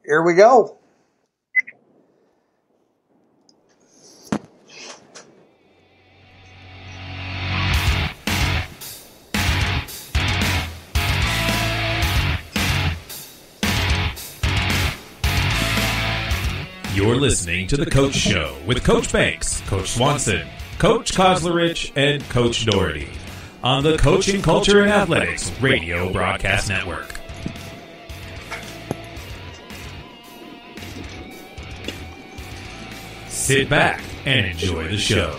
Here we go. You're listening to The Coach Show with Coach Banks, Coach Swanson, Coach Koslerich, and Coach Doherty on the Coaching Culture and Athletics Radio Broadcast Network. Sit back and enjoy the show.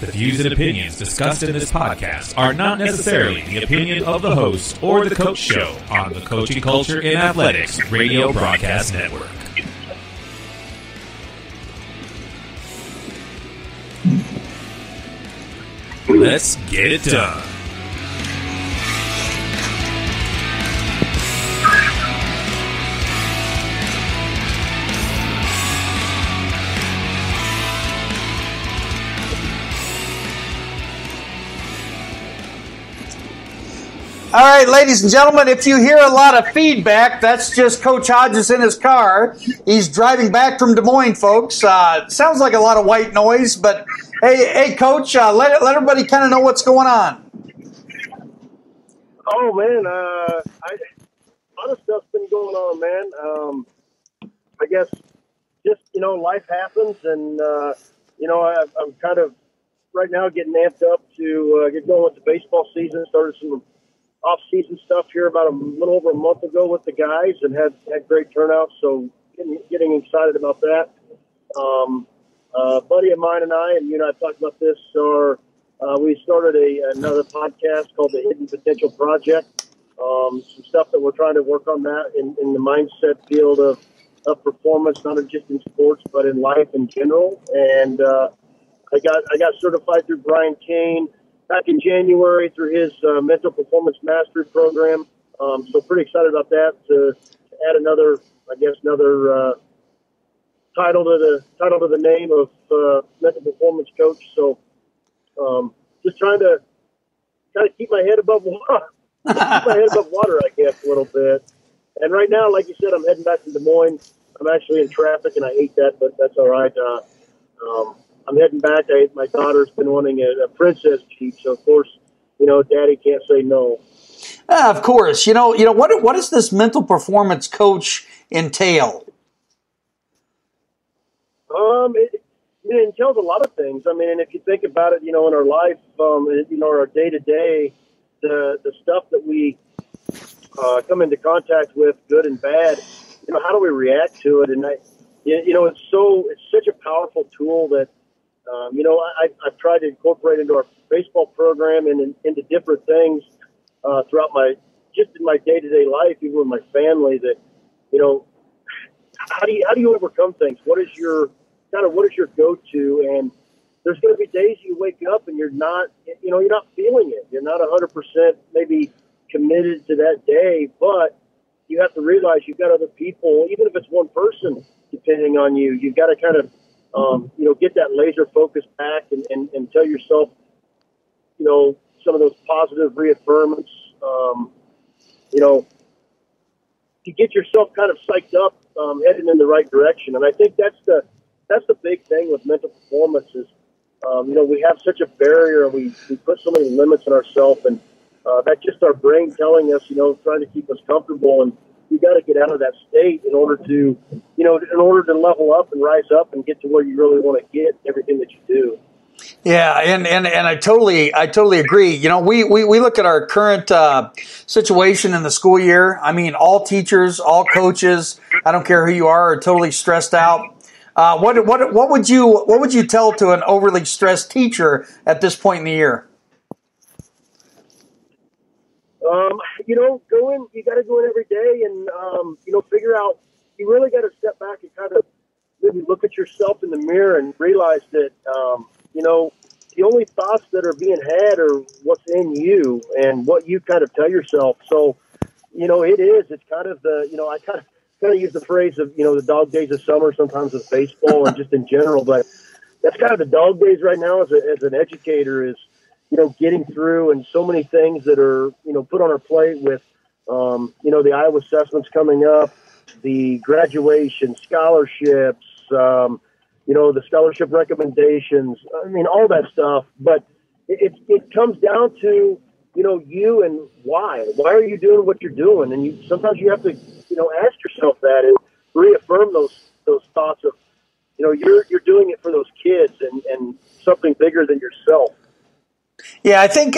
The views and opinions discussed in this podcast are not necessarily the opinion of the host or the Coach Show on the Coaching Culture and Athletics Radio Broadcast Network. Let's get it done. All right, ladies and gentlemen, if you hear a lot of feedback, that's just Coach Hodges in his car. He's driving back from Des Moines, folks. Sounds like a lot of white noise, but hey, Coach, let everybody kind of know what's going on. Oh, man, a lot of stuff's been going on, man. I guess just, life happens, and, I'm kind of right now getting amped up to get going with the baseball season. Started some off-season stuff here about a little over a month ago with the guys and had great turnouts, so getting excited about that. A buddy of mine and I, and I've talked about this, we started another podcast called the Hidden Potential Project. Some stuff that we're trying to work on that in the mindset field of performance, not just in sports, but in life in general. And I got certified through Brian Kane back in January through his mental performance mastery program. So pretty excited about that to add another title to the name of mental performance coach. So just trying to kind of keep my head above water, I guess, a little bit. And right now, like you said, I'm heading back to Des Moines. I'm actually in traffic, and I hate that, but that's all right. I'm heading back. My daughter's been wanting a princess Jeep, so of course, Daddy can't say no. Of course, what does this mental performance coach entail? It entails a lot of things. I mean, and if you think about it, in our life, our day to day, the stuff that we come into contact with, good and bad, how do we react to it? And it's such a powerful tool that. I've tried to incorporate into our baseball program and into different things throughout in my day-to-day life, even with my family. That how do you overcome things? What is your go-to? And there's going to be days you wake up and you're not feeling it. You're not 100% maybe committed to that day, but you have to realize you've got other people, even if it's one person depending on you. You've got to kind of get that laser focus back and tell yourself, some of those positive reaffirmants, to get yourself kind of psyched up, heading in the right direction. And I think that's the big thing with mental performance is, we have such a barrier and we put so many limits on ourselves, and that's just our brain telling us, trying to keep us comfortable. And you got to get out of that state in order to level up and rise up and get to where you really want to get everything that you do. Yeah, and I totally agree. We look at our current situation in the school year. I mean, all teachers, all coaches, I don't care who you are totally stressed out. What would you tell to an overly stressed teacher at this point in the year? You got to go in every day and, figure out, you really got to step back and kind of maybe look at yourself in the mirror and realize that, the only thoughts that are being had are what's in you and what you kind of tell yourself. So, it's kind of I kind of use the phrase of, the dog days of summer sometimes with baseball and just in general, but that's kind of the dog days right now as an educator is, getting through, and so many things that are, put on our plate with, the Iowa assessments coming up, the graduation, scholarships, the scholarship recommendations. I mean, all that stuff. But it comes down to, you and why. Why are you doing what you're doing? And sometimes you have to, ask yourself that and reaffirm those thoughts of, you're doing it for those kids and something bigger than yourself. Yeah, I think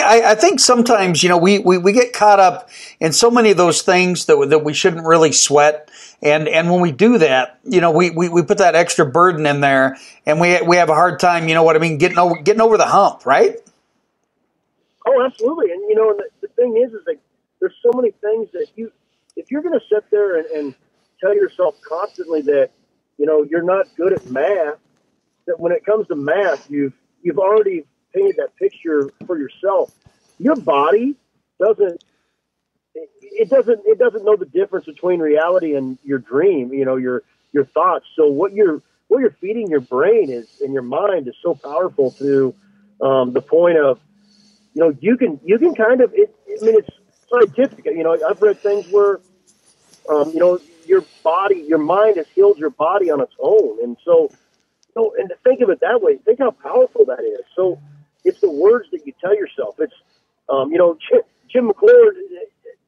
sometimes, we get caught up in so many of those things that we shouldn't really sweat. And when we do that, we put that extra burden in there, and we have a hard time, getting over the hump, right? Oh, absolutely. And, the thing is like, there's so many things that if you're going to sit there and tell yourself constantly that, you're not good at math, that when it comes to math, you've already painted that picture for yourself. Your body doesn't know the difference between reality and your dream, your thoughts. So what you're feeding your brain and your mind is so powerful to the point of, you can kind of, it's scientific. I've read things where, your mind has healed your body on its own. And so, and to think of it that way, think how powerful that is. So it's the words that you tell yourself. It's, Jim McClure,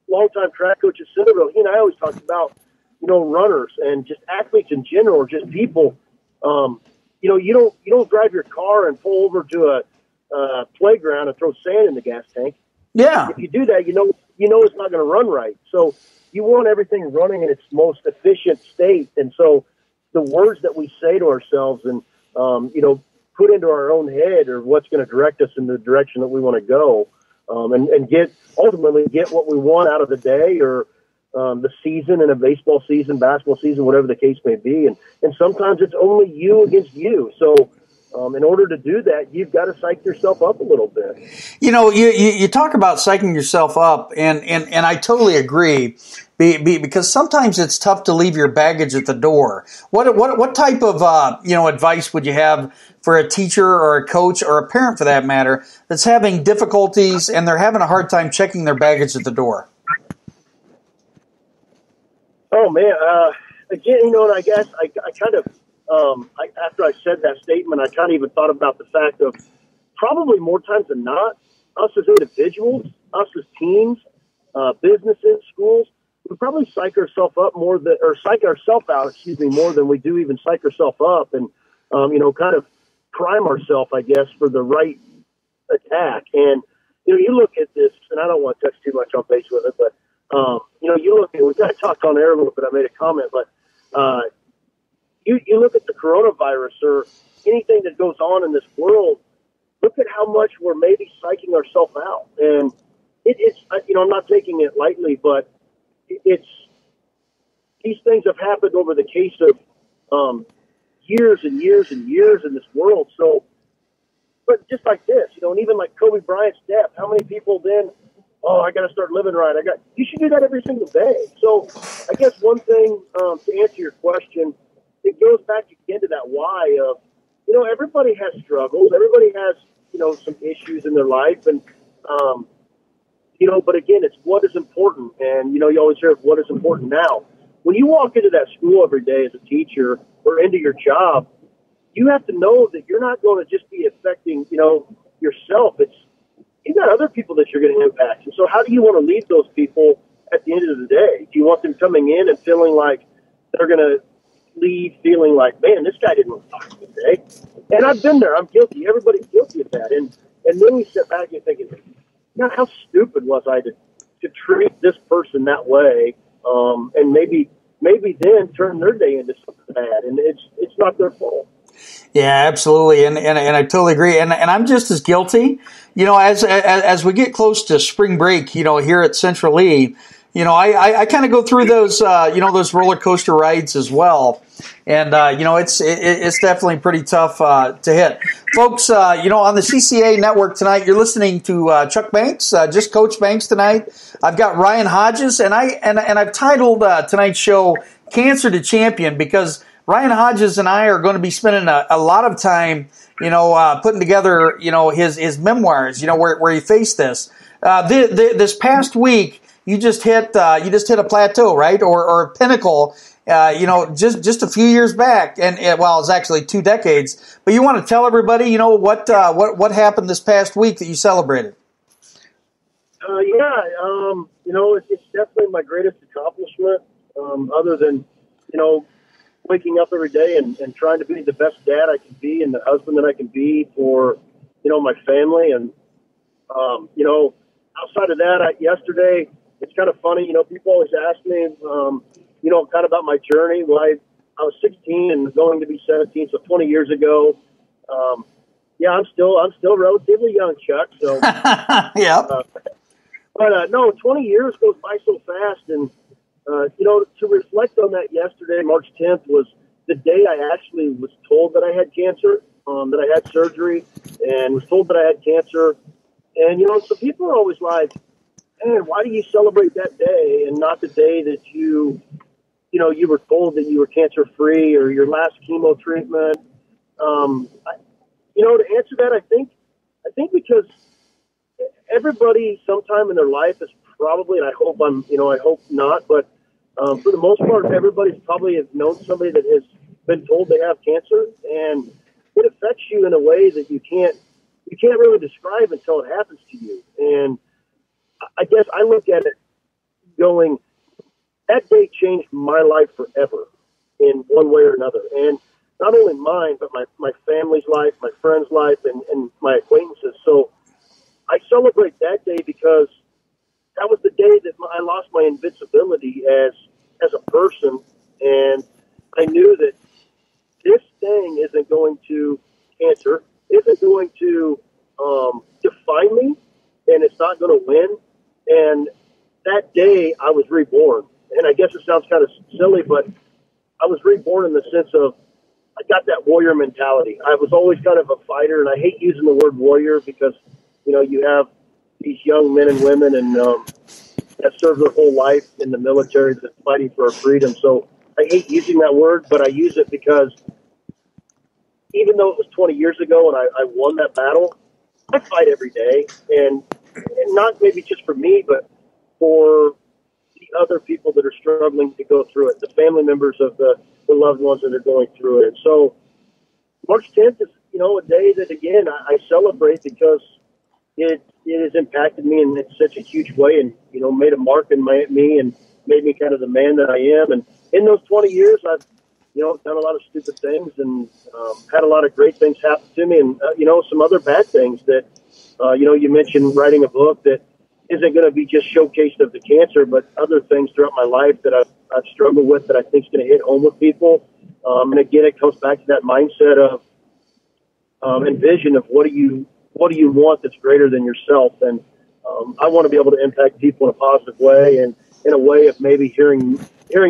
longtime track coach at Centerville, he and I always talked about, runners and just athletes in general, or just people. You don't drive your car and pull over to a playground and throw sand in the gas tank. Yeah. If you do that, it's not going to run right. So you want everything running in its most efficient state. And so the words that we say to ourselves and, put into our own head are what's going to direct us in the direction that we want to go, and ultimately get what we want out of the day or the season, in a baseball season, basketball season, whatever the case may be. And sometimes it's only you against you. So in order to do that, you've got to psych yourself up a little bit. You talk about psyching yourself up, and I totally agree, because sometimes it's tough to leave your baggage at the door. What type of advice would you have for a teacher or a coach or a parent, for that matter, that's having difficulties and they're having a hard time checking their baggage at the door? Oh man, again, and I guess I kind of. After I said that statement, I kind of even thought about the fact of probably more times than not, us as individuals, us as teams, businesses, schools, we probably psych ourselves out, more than we do even psych ourselves up, and kind of prime ourselves, I guess, for the right attack. And you look at this, and I don't want to touch too much on base with it, but you look at, we kind of talked on air a little bit. I made a comment, but. You look at the coronavirus or anything that goes on in this world, look at how much we're maybe psyching ourselves out. And it's I'm not taking it lightly, but these things have happened over the case of years and years and years in this world. So, but just like this, and even like Kobe Bryant's death, how many people then, I got to start living right. You should do that every single day. So I guess one thing, to answer your question, it goes back again to that why of, everybody has struggles. Everybody has, some issues in their life. And, but again, it's what is important. And, you always hear what is important now. When you walk into that school every day as a teacher or into your job, you have to know that you're not going to just be affecting, yourself. You've got other people that you're going to impact. And so how do you want to leave those people at the end of the day? Do you want them coming in and feeling like they're going to leave feeling like, man, this guy didn't want to talk to me today? And I've been there. I'm guilty. Everybody's guilty of that. And then we sit back and think, how stupid was I to treat this person that way? And maybe then turn their day into something bad. And it's not their fault. Yeah, absolutely. And I totally agree. And I'm just as guilty, as we get close to spring break, here at Central Lee, I kind of go through those, those roller coaster rides as well. And, it's definitely pretty tough to hit. Folks, on the CCA network tonight, you're listening to Chuck Banks, just Coach Banks tonight. I've got Ryan Hodges, and I've titled tonight's show Cancer to Champion, because Ryan Hodges and I are going to be spending a lot of time putting together, his memoirs, where he faced this. This past week, you just hit a plateau, right? Or a pinnacle, just a few years back. And well, it's actually 2 decades. But you want to tell everybody, what happened this past week that you celebrated? It's definitely my greatest accomplishment, other than, waking up every day and trying to be the best dad I can be and the husband that I can be for, my family. And, outside of that, yesterday, it's kind of funny, people always ask me, kind of about my journey. Well, I was 16 and going to be 17, so 20 years ago. I'm still relatively young, Chuck. So, yeah. But 20 years goes by so fast. And, to reflect on that yesterday, March 10th, was the day I actually was told that I had cancer, that I had surgery, and was told that I had cancer. And, so people are always like, man, why do you celebrate that day and not the day that you were told that you were cancer-free or your last chemo treatment? To answer that, I think because everybody sometime in their life is probably, and I hope not, but for the most part, everybody's probably has known somebody that has been told they have cancer, and it affects you in a way that you can't really describe until it happens to you. And I guess I look at it going, that day changed my life forever in one way or another. And not only mine, but my family's life, my friends' life, and my acquaintances. So I celebrate that day because that was the day that I lost my invincibility as a person. And I knew that this thing cancer isn't going to define me, and it's not going to win. And that day I was reborn. And I guess it sounds kind of silly, but I was reborn in the sense of I got that warrior mentality. I was always kind of a fighter, and I hate using the word warrior because, you have these young men and women and that serve their whole life in the military that's fighting for our freedom. So I hate using that word, but I use it because even though it was 20 years ago and I won that battle, I fight every day, and not maybe just for me, but for the other people that are struggling to go through it, the family members of the loved ones that are going through it. And so March 10th is, a day that, again, I celebrate because it has impacted me in such a huge way and, made a mark in me and made me kind of the man that I am. And in those 20 years, I've, done a lot of stupid things and had a lot of great things happen to me and, some other bad things that, you mentioned writing a book that isn't going to be just showcased of the cancer, but other things throughout my life that I've struggled with that I think is going to hit home with people. And again, it comes back to that mindset of and vision of what do you want that's greater than yourself. And I want to be able to impact people in a positive way and in a way of maybe hearing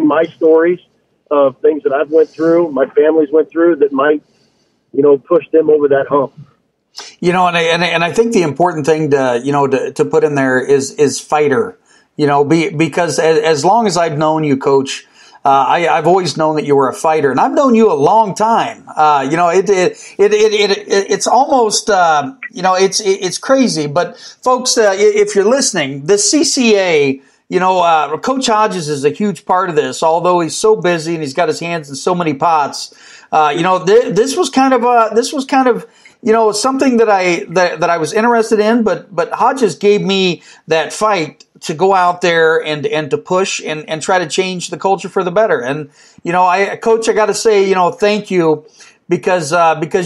my stories of things that I've went through, my family's went through that might, push them over that hump. And I think the important thing to put in there is fighter, because as long as I've known you, Coach, I've always known that you were a fighter, and I've known you a long time. It's almost, it's crazy. But folks, if you're listening, the CCA, Coach Hodges is a huge part of this. Although he's so busy and he's got his hands in so many pots, this was kind of something that I was interested in, but Hodges gave me that fight to go out there and to push and try to change the culture for the better. And, Coach, I got to say, thank you because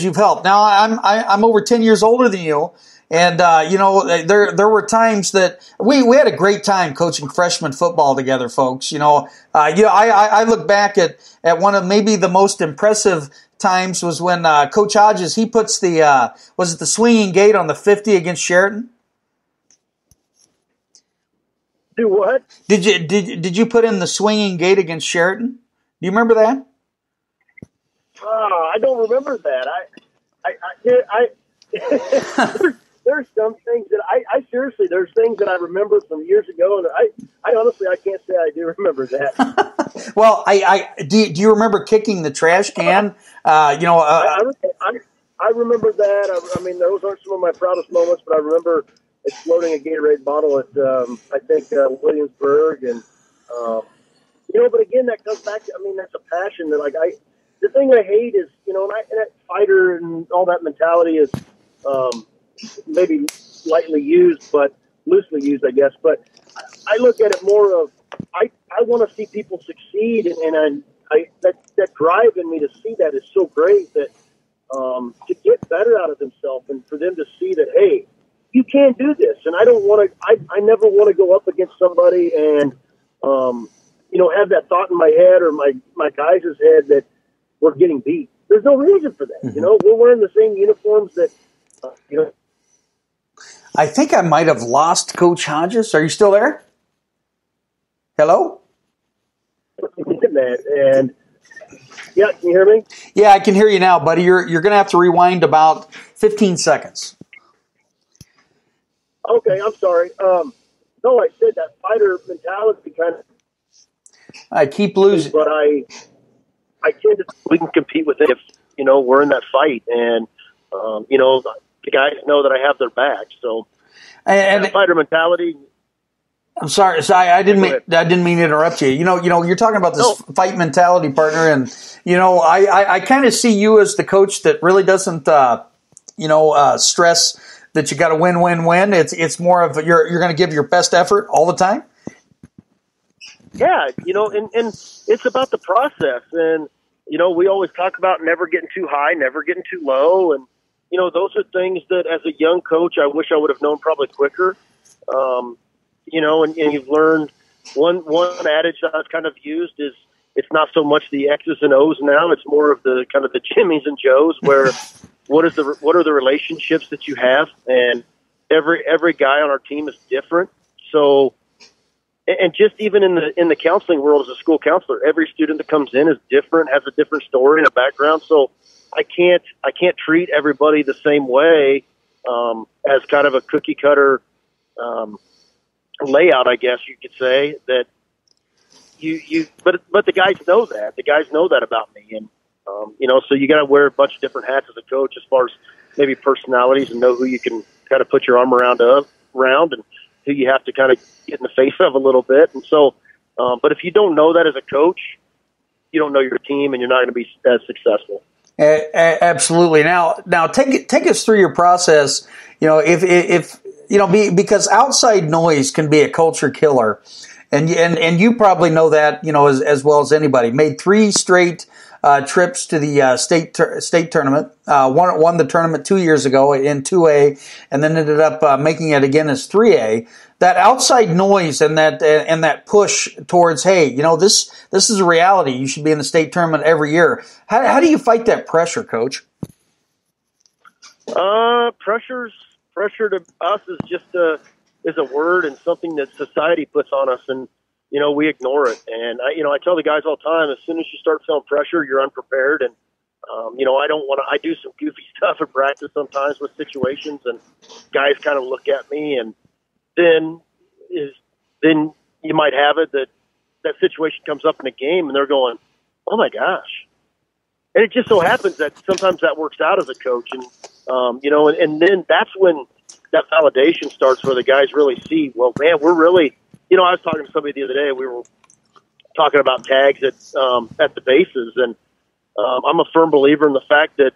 you've helped. Now I'm over 10 years older than you. And, there were times that we had a great time coaching freshman football together, folks. I look back at one of maybe the most impressive times was when Coach Hodges, he puts was it the swinging gate on the 50 against Sheraton? Do what? Did you put in the swinging gate against Sheraton? Do you remember that? I don't remember that. There's some things that I seriously, there's things that I remember from years ago, and I honestly, I can't say I do remember that. Well, do you remember kicking the trash can? I I remember that. I mean, those aren't some of my proudest moments, but I remember exploding a Gatorade bottle at, I think, Williamsburg. And, but again, that comes back to, I mean, that's a passion that, the thing I hate is, and that fighter and all that mentality is maybe lightly used, but loosely used, I guess. But I look at it more of, I want to see people succeed, and that drive in me to see that is so great that to get better out of themselves and for them to see that, hey, you can do this. And I don't want to, I never want to go up against somebody and, have that thought in my head or my guys' head that we're getting beat. There's no reason for that. Mm-hmm. We're wearing the same uniforms that, I think I might have lost Coach Hodges. Are you still there? Hello? And yeah, can you hear me? Yeah, I can hear you now, buddy. You're going to have to rewind about 15 seconds. Okay, I'm sorry. No, I said that fighter mentality kind of. I keep losing, but I tend to. We can compete with it if we're in that fight, and the guys know that I have their back. So, and fighter mentality. I'm sorry. I didn't mean to interrupt you. You're talking about this fight mentality, partner, and I kind of see you as the coach that really doesn't stress that you got to win. It's more of you're going to give your best effort all the time. Yeah, and it's about the process, and we always talk about never getting too high, never getting too low, and those are things that as a young coach I wish I would have known probably quicker. And you've learned one adage that I've kind of used is it's not so much the X's and O's now, it's more of the kind of the Jimmys and Joes where what are the relationships that you have, and every guy on our team is different. So, and just even in the counseling world as a school counselor, every student that comes in is different, has a different story and a background. So I can't treat everybody the same way as kind of a cookie cutter layout, I guess you could say that but the guys know that. The guys know that about me, and so you got to wear a bunch of different hats as a coach as far as maybe personalities and know who you can kind of put your arm around and who you have to kind of get in the face of a little bit. And so, but if you don't know that as a coach, you don't know your team, and you're not going to be as successful. Absolutely. Now take us through your process. Because outside noise can be a culture killer, and you probably know that as well as anybody. Made 3 straight trips to the state tournament. Won the tournament 2 years ago in 2A, and then ended up making it again as 3A. That outside noise and that push towards, hey, this is a reality. You should be in the state tournament every year. How do you fight that pressure, Coach? Pressure to us is just is a word and something that society puts on us, and we ignore it. And I tell the guys all the time, as soon as you start feeling pressure, you're unprepared. And I don't want to. I do some goofy stuff in practice sometimes with situations, and guys kind of look at me, and then you might have it that situation comes up in a game, and they're going, "Oh my gosh!" And it just so happens that sometimes that works out as a coach, and and then that's when that validation starts, where the guys really see, well, man, we're really. I was talking to somebody the other day. We were talking about tags at the bases, and I'm a firm believer in the fact that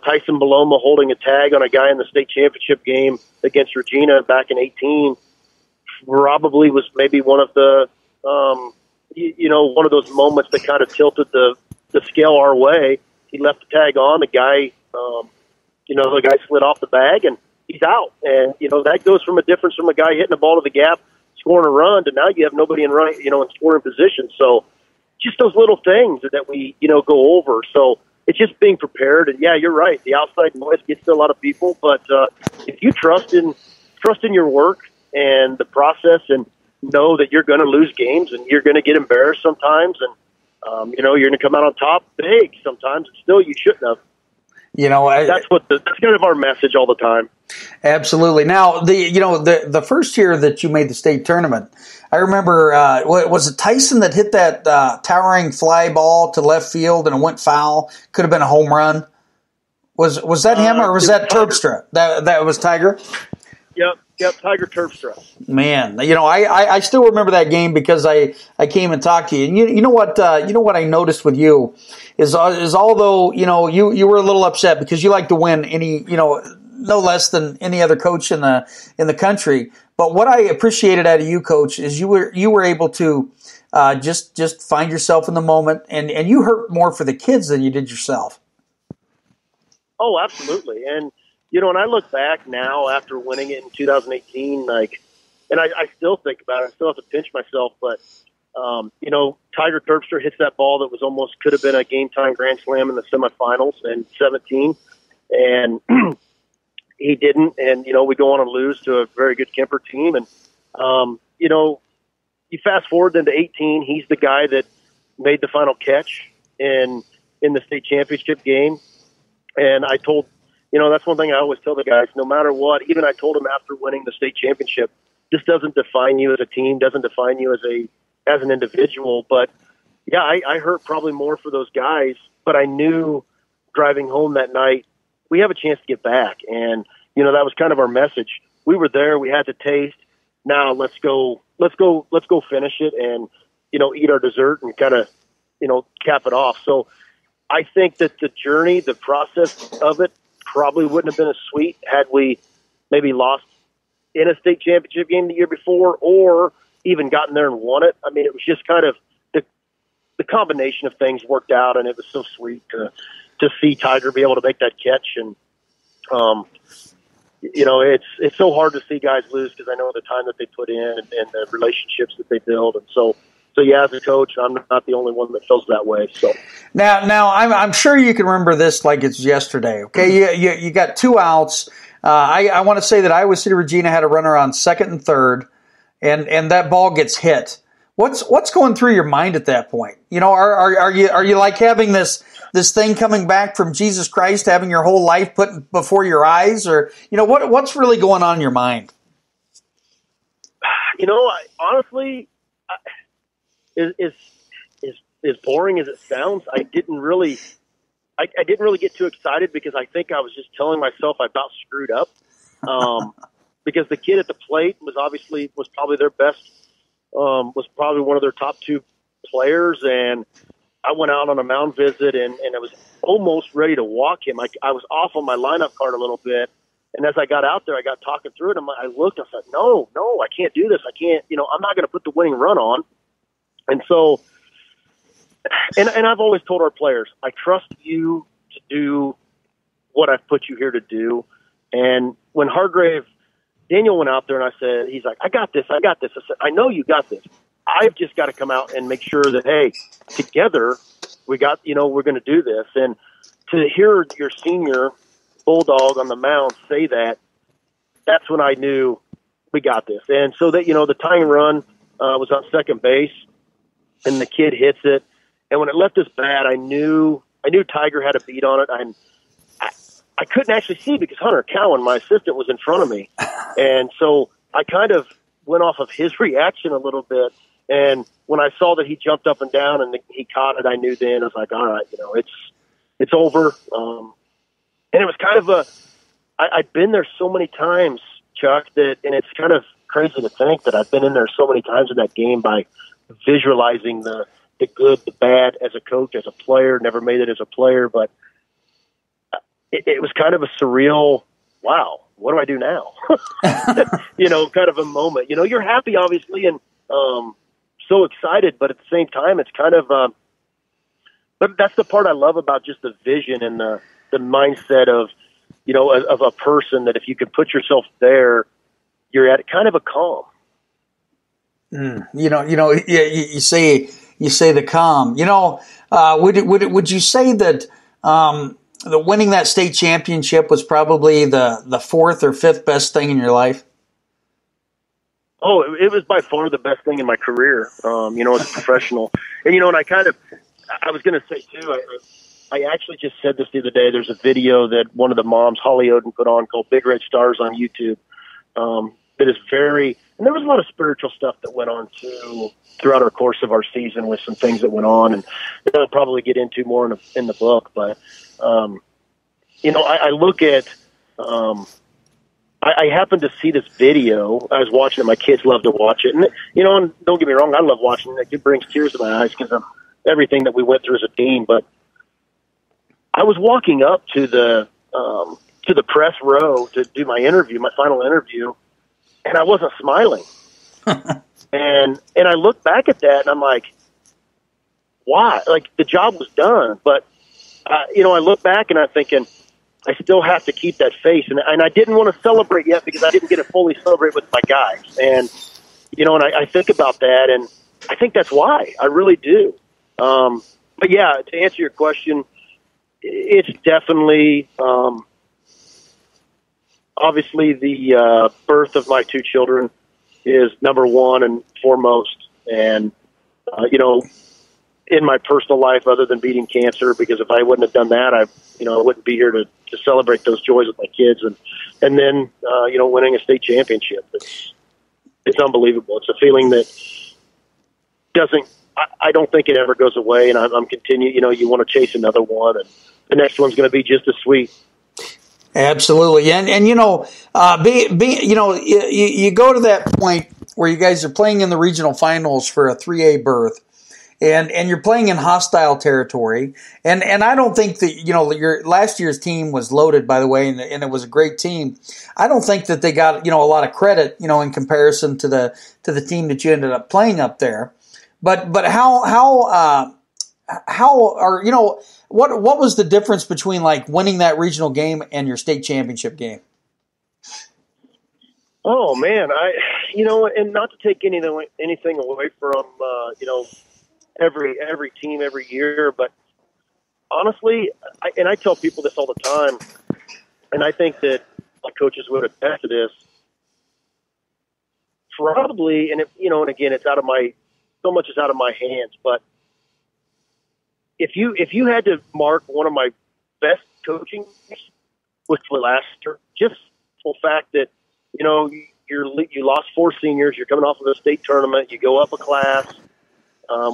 Tyson Beloma holding a tag on a guy in the state championship game against Regina back in 18 probably was maybe one of the one of those moments that kind of tilted the scale our way. He left the tag on. The guy slid off the bag, and he's out. And that goes from a difference from a guy hitting the ball to the gap, scoring a run, to now you have nobody in scoring position. So just those little things that we go over. So it's just being prepared. And yeah, you're right. The outside noise gets to a lot of people, but if you trust in your work and the process, and know that you're going to lose games and you're going to get embarrassed sometimes, and you're going to come out on top big sometimes, and still you shouldn't have. That's kind of our message all the time. Absolutely. Now, the first year that you made the state tournament, I remember, was it Tyson that hit that towering fly ball to left field and it went foul? Could have been a home run. Was that him, or was that Terpstra? That was Tiger? Yep, Tiger Terpstra. Man, I still remember that game because I came and talked to you. And you know what I noticed with you is although you were a little upset because you like to win no less than any other coach in the country. But what I appreciated out of you, Coach, is you were able to just find yourself in the moment, and you hurt more for the kids than you did yourself. Oh, absolutely. And, when I look back now after winning it in 2018, and I still think about it, I still have to pinch myself, but, Tiger Terpstra hits that ball that was almost could have been a game-time grand slam in the semifinals in 17, and he didn't. And, we go on and lose to a very good Kemper team. And, you fast forward into 18, he's the guy that made the final catch in the state championship game. And I told, that's one thing I always tell the guys, no matter what, even I told him after winning the state championship, this doesn't define you as a team, doesn't define you as an individual. But yeah, I hurt probably more for those guys, but I knew driving home that night, we have a chance to get back. And, that was kind of our message. We were there, we had the taste. Now let's go finish it and, eat our dessert and kind of, cap it off. So I think that the journey, the process of it probably wouldn't have been as sweet had we maybe lost in a state championship game the year before or even gotten there and won it. I mean, it was just kind of the combination of things worked out, and it was so sweet to see Tiger be able to make that catch. And, it's so hard to see guys lose because I know the time that they put in and the relationships that they build. And so yeah, as a coach, I'm not the only one that feels that way. So now I'm sure you can remember this like it's yesterday. Okay, you got 2 outs. I want to say that Iowa City Regina had a runner on second and third, and that ball gets hit. What's going through your mind at that point? Are you like having this thing coming back from Jesus Christ, having your whole life put before your eyes, or what's really going on in your mind? Honestly. As boring as it sounds, I didn't really get too excited because I think I was just telling myself I about screwed up. Because the kid at the plate was probably their best, was probably one of their top 2 players. And I went out on a mound visit and I was almost ready to walk him. I was off on my lineup card a little bit. And as I got out there, I got talking through it and I looked, I said, no, I can't do this. I can't, I'm not going to put the winning run on. And so, and I've always told our players, I trust you to do what I've put you here to do. And when Daniel went out there and he's like, I got this. I said, I know you got this. I've just got to come out and make sure that, hey, together we're going to do this. And to hear your senior Bulldog on the mound say that's when I knew we got this. And so that, the tying run was on second base. And the kid hits it, and when it left us bad, I knew Tiger had a beat on it. I couldn't actually see because Hunter Cowan, my assistant, was in front of me, and so I kind of went off of his reaction a little bit. And when I saw that he jumped up and down and he caught it, I knew then. I was like, all right, it's over. And it was kind of I'd been there so many times, Chuck, and it's kind of crazy to think that I've been in there so many times in that game by visualizing the good, the bad as a coach, as a player, never made it as a player, but it was kind of a surreal, wow, what do I do now? Kind of a moment. You're happy, obviously, and so excited, but at the same time, it's kind of, but that's the part I love about just the vision and the mindset of a person that if you could put yourself there, you're at kind of a calm. You say the calm. Would you say that the winning that state championship was probably the 4th or 5th best thing in your life? Oh, it was by far the best thing in my career. As a professional, and and I was going to say too. I actually just said this the other day. There's a video that one of the moms, Holly Oden, put on called "Big Red Stars" on YouTube. That is and there was a lot of spiritual stuff that went on too throughout our course of our season with some things that went on, and I'll probably get into more in the book. But I look at, I happened to see this video. I was watching it. My kids love to watch it. And, and don't get me wrong, I love watching it. It brings tears to my eyes because of everything that we went through as a team. But I was walking up to the press row to do my interview, my final interview, and I wasn't smiling. and I look back at that, and I'm like, why? Like, the job was done. But, I look back, and I'm thinking, I still have to keep that face. And I didn't want to celebrate yet because I didn't get to fully celebrate with my guys. And, and I think about that, and I think that's why. I really do. But, yeah, to answer your question, it's definitely obviously the birth of my two children is number one and foremost. And, in my personal life, other than beating cancer, because if I wouldn't have done that, I wouldn't be here to celebrate those joys with my kids. And then, winning a state championship. It's unbelievable. It's a feeling that I don't think it ever goes away. And I'm continuing, you want to chase another one, and the next one's going to be just as sweet. Absolutely. And you go to that point where you guys are playing in the regional finals for a 3A berth. And you're playing in hostile territory. And I don't think that, your last year's team was loaded, by the way, and it was a great team. I don't think that they got, a lot of credit, in comparison to the team that you ended up playing up there. But how are, what was the difference between like winning that regional game and your state championship game? Oh man, and not to take anything away from, every team every year, but honestly, I tell people this all the time, and I think that my coaches would attest to this. Probably, and again, it's so much is out of my hands. But if you had to mark one of my best coaching, which was last year, just the fact that you lost 4 seniors, you're coming off of a state tournament, you go up a class.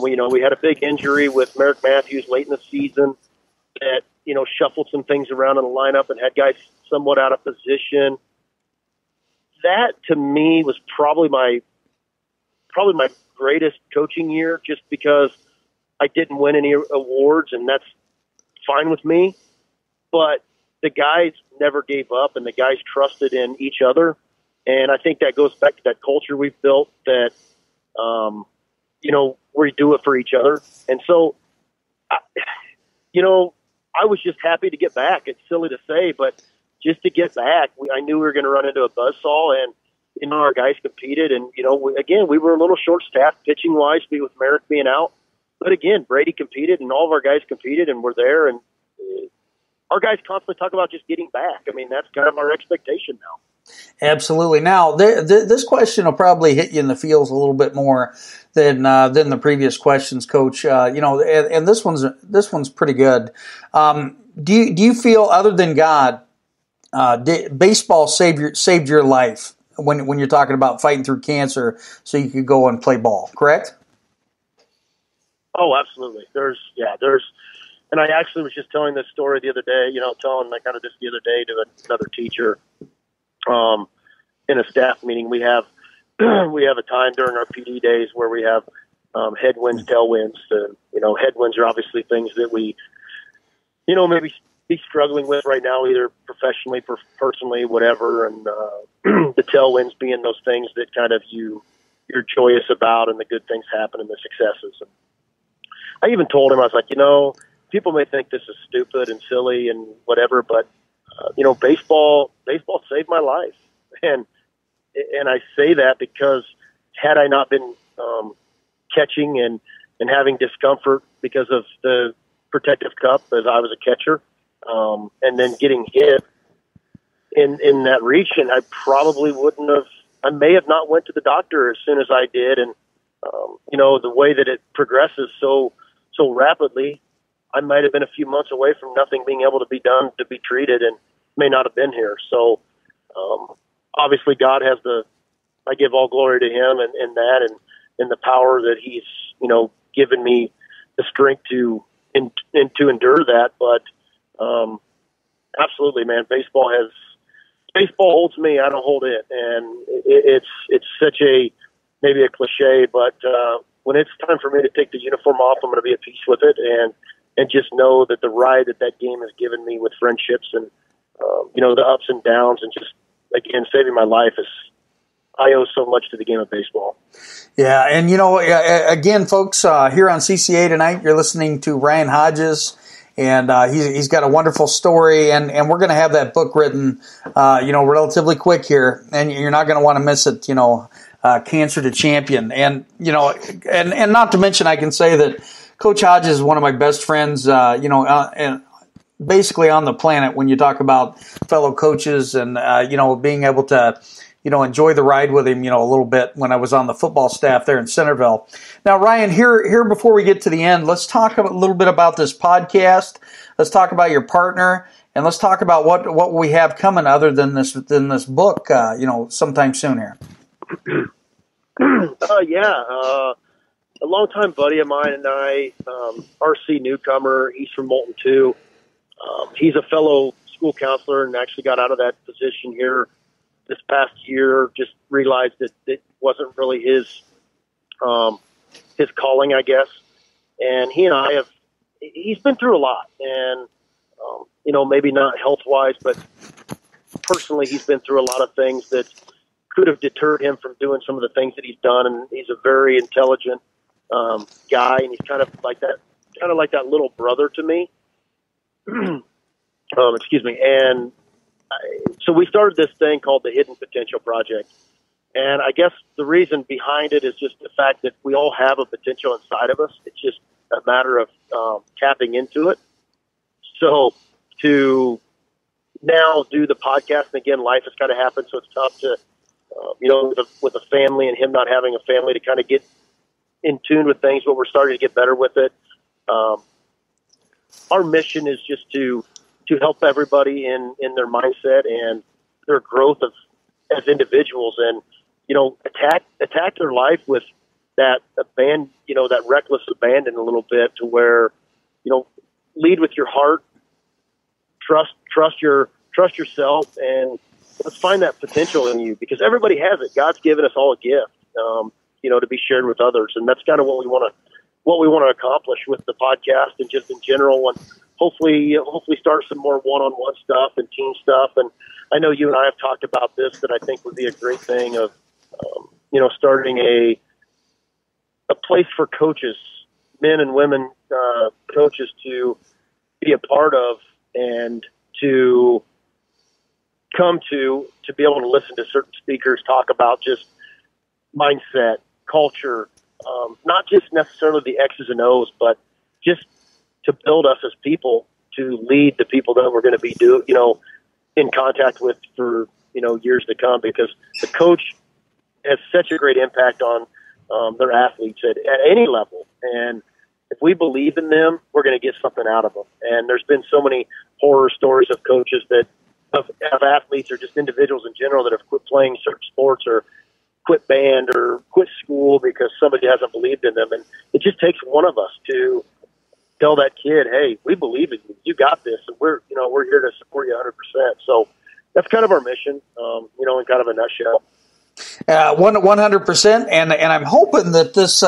We had a big injury with Merrick Matthews late in the season that, shuffled some things around in the lineup and had guys somewhat out of position. That, to me, was probably my greatest coaching year, just because I didn't win any awards, and that's fine with me. But the guys never gave up, and the guys trusted in each other. And I think that goes back to that culture we've built that, we do it for each other. And so, I was just happy to get back. It's silly to say, but just to get back, I knew we were going to run into a buzzsaw, and, our guys competed. And, we were a little short-staffed pitching-wise with Merrick being out. But, again, Brady competed, and all of our guys competed, and we're there. And our guys constantly talk about just getting back. I mean, that's kind of our expectation now. Absolutely. Now, this question will probably hit you in the feels a little bit more than the previous questions, Coach. And this one's pretty good. Do you feel, other than God, baseball saved your life when you're talking about fighting through cancer so you could go and play ball? Correct? Oh, absolutely. And I actually was just telling this story the other day. Telling kind of this the other day to another teacher. In a staff meeting, we have a time during our PD days where we have headwinds, tailwinds. Headwinds are obviously things that we, maybe be struggling with right now, either professionally, personally, whatever. And the tailwinds being those things that kind of you're joyous about, and the good things happen and the successes. And I even told him, I was like, people may think this is stupid and silly and whatever, but baseball saved my life. And I say that because had I not been catching and having discomfort because of the protective cup as I was a catcher, and then getting hit in that region, I probably wouldn't have. I may have not went to the doctor as soon as I did, and the way that it progresses so rapidly, I might have been a few months away from nothing being able to be done to be treated, and may not have been here. So obviously God has I give all glory to him and that, and the power that he's, given me the strength to endure that. But, Absolutely, man. Baseball holds me. I don't hold it, and it's such a maybe a cliche, but when it's time for me to take the uniform off, I'm going to be at peace with it, and just know that the ride that game has given me with friendships and the ups and downs, and just again saving my life I owe so much to the game of baseball. Yeah, and again, folks, here on CCA tonight, you're listening to Ryan Hodges. And he's got a wonderful story, and we're going to have that book written, relatively quick here, and you're not going to want to miss it. Cancer to Champion, and and not to mention, I can say that Coach Hodges is one of my best friends, and basically on the planet. When you talk about fellow coaches, and being able to enjoy the ride with him, a little bit when I was on the football staff there in Centerville. Now, Ryan, here before we get to the end, let's talk a little bit about this podcast. Let's talk about your partner, and let's talk about what we have coming other than this book, sometime soon here. A longtime buddy of mine and I, RC newcomer. He's from Moulton too. He's a fellow school counselor and actually got out of that position here this past year. Just realized that it wasn't really his calling, I guess. And he and I he's been through a lot, and maybe not health wise, but personally, he's been through a lot of things that could have deterred him from doing some of the things that he's done. And he's a very intelligent guy, and he's kind of like that little brother to me. Excuse me. And so we started this thing called the Hidden Potential Project. And I guess the reason behind it is just the fact that we all have a potential inside of us. It's just a matter of tapping into it. So to now do the podcast, and again, life has kind of happened, so it's tough to, with a family and him not having a family, to kind of get in tune with things, but we're starting to get better with it. Our mission is just to help everybody in their mindset and their growth as individuals, and attack their life with that that reckless abandon a little bit, to where lead with your heart, trust yourself, and let's find that potential in you, because everybody has it. God's given us all a gift, to be shared with others, and that's kind of what we want to accomplish with the podcast and just in general, and hopefully start some more one-on-one stuff and team stuff. And I know you and I have talked about this, that I think would be a great thing of, starting a place for coaches, men and women coaches, to be a part of and to come to be able to listen to certain speakers talk about just mindset, culture, not just necessarily the X's and O's, but just to build us as people, to lead the people that we're going to be in contact with for years to come, because the coach has such a great impact on their athletes at any level. And if we believe in them, we're going to get something out of them. And there's been so many horror stories of coaches of athletes, or just individuals in general, that have quit playing certain sports, or quit band, or quit school because somebody hasn't believed in them. And it just takes one of us to tell that kid, hey, we believe in you. You got this, and we're here to support you 100%. So that's kind of our mission, in kind of a nutshell. 100%, and I'm hoping that this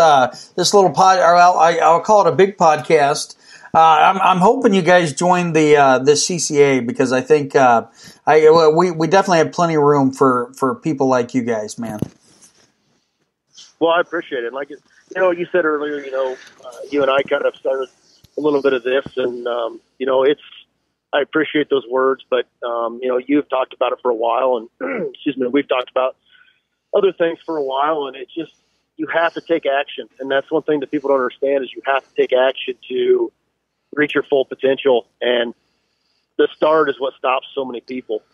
little pod, or I'll call it a big podcast. I'm hoping you guys join the CCA, because I think we definitely have plenty of room for people like you guys, man. Well, I appreciate it. Like you said earlier, you and I kind of started a little bit of this, and I appreciate those words, but you've talked about it for a while, and excuse me, we've talked about other things for a while, and it's just, you have to take action. And that's one thing that people don't understand, is you have to take action to reach your full potential. And the start is what stops so many people.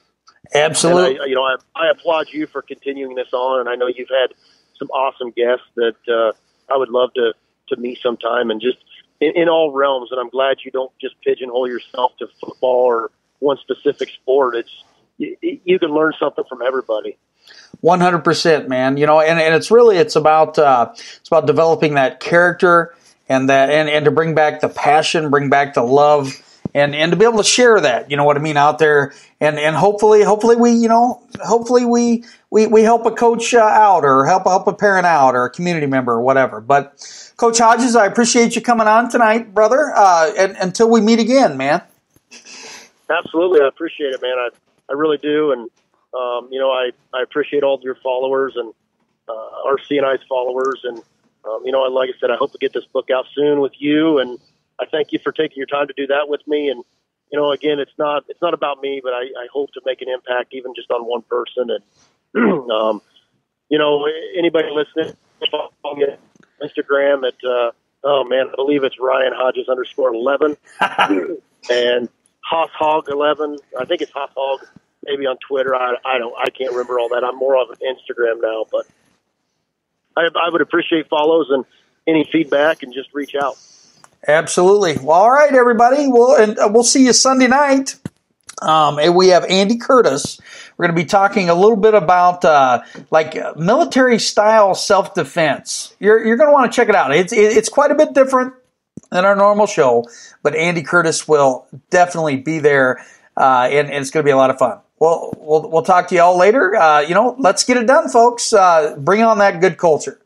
Absolutely. And I applaud you for continuing this on. And I know you've had some awesome guests that I would love to meet sometime, and just in all realms. And I'm glad you don't just pigeonhole yourself to football or one specific sport. You can learn something from everybody. 100%, man. And it's about developing that character, and to bring back the passion, bring back the love, and to be able to share that, you know what I mean, out there, and hopefully we help a coach out, or help a parent out, or a community member, or whatever. But Coach Hodges, I appreciate you coming on tonight, brother. And until we meet again, man. Absolutely, I appreciate it, man. I really do, and I appreciate all of your followers and our CNI's followers, and like I said, I hope to get this book out soon with you, and I thank you for taking your time to do that with me. And again, it's not about me, but I hope to make an impact, even just on one person. And anybody listening, follow me on Instagram at I believe it's Ryan Hodges _11 and HossHog11. I think it's HossHog. Maybe on Twitter. I can't remember all that. I'm more on Instagram now, but I would appreciate follows and any feedback, and just reach out. Absolutely. Well, all right, everybody. We'll see you Sunday night. And we have Andy Curtis. We're going to be talking a little bit about military style self-defense. You're going to want to check it out. It's quite a bit different than our normal show, but Andy Curtis will definitely be there, and it's going to be a lot of fun. Well, we'll talk to you all later. Let's get it done, folks. Bring on that good culture.